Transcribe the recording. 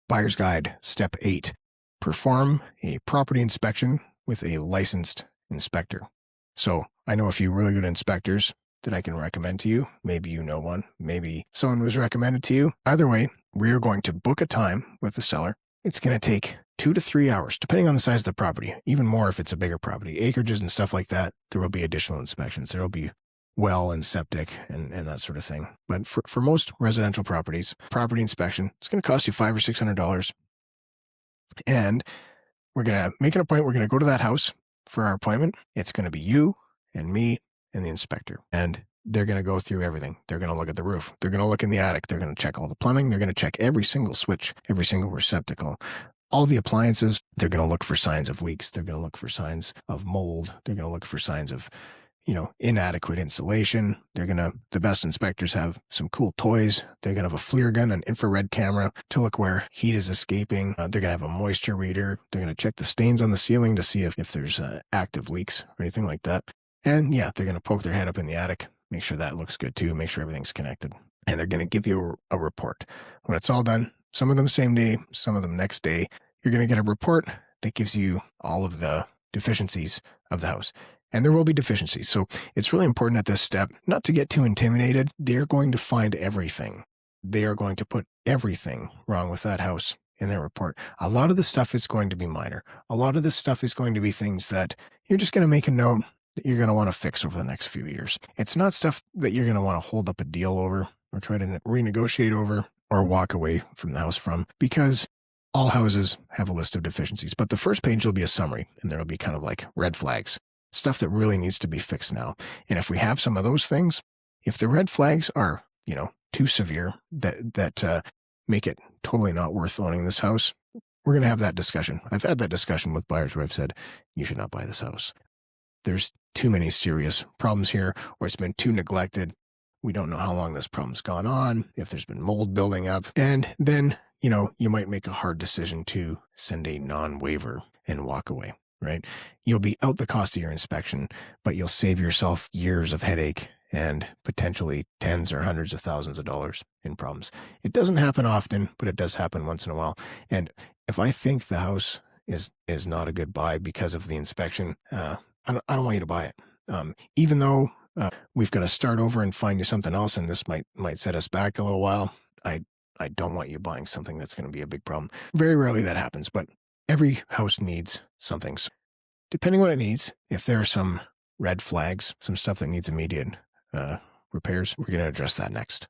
Buyer's Guide, Step 8. Perform a property inspection with a licensed inspector. So I know a few really good inspectors that I can recommend to you. Maybe you know one. Maybe someone was recommended to you. Either way, we are going to book a time with the seller. It's going to take 2 to 3 hours, depending on the size of the property, even more if it's a bigger property. Acreages and stuff like that, there will be additional inspections. There will be well and septic and that sort of thing. But for most residential properties, property inspection, it's going to cost you $500 or $600. And we're going to make an appointment. We're going to go to that house for our appointment. It's going to be you and me and the inspector. And they're going to go through everything. They're going to look at the roof. They're going to look in the attic. They're going to check all the plumbing. They're going to check every single switch, every single receptacle, all the appliances. They're going to look for signs of leaks. They're going to look for signs of mold. They're going to look for signs of inadequate insulation. The best inspectors have some cool toys. They're going to have a FLIR gun, an infrared camera to look where heat is escaping. They're going to have a moisture reader. They're going to check the stains on the ceiling to see if there's active leaks or anything like that. And yeah, they're going to poke their head up in the attic, make sure that looks good too, make sure everything's connected. And they're going to give you a report. When it's all done, some of them same day, some of them next day, you're going to get a report that gives you all of the deficiencies of the house. And there will be deficiencies. So it's really important at this step not to get too intimidated. They're going to find everything. They are going to put everything wrong with that house in their report. A lot of the stuff is going to be minor. A lot of this stuff is going to be things that you're just going to make a note that you're going to want to fix over the next few years. It's not stuff that you're going to want to hold up a deal over or try to renegotiate over or walk away from the house from, because all houses have a list of deficiencies. But the first page will be a summary, and there will be kind of like red flags. Stuff that really needs to be fixed now. And if we have some of those things, if the red flags are, too severe that make it totally not worth owning this house, we're going to have that discussion. I've had that discussion with buyers where I've said, you should not buy this house. There's too many serious problems here, or it's been too neglected. We don't know how long this problem's gone on, if there's been mold building up. And then, you might make a hard decision to send a non-waiver and walk away. Right? You'll be out the cost of your inspection, but you'll save yourself years of headache and potentially tens or hundreds of thousands of dollars in problems. It doesn't happen often, but it does happen once in a while. And if I think the house is not a good buy because of the inspection, I don't want you to buy it. Even though we've got to start over and find you something else, and this might set us back a little while, I don't want you buying something that's going to be a big problem. Very rarely that happens, but every house needs something. So depending on what it needs, if there are some red flags, some stuff that needs immediate repairs, we're going to address that next.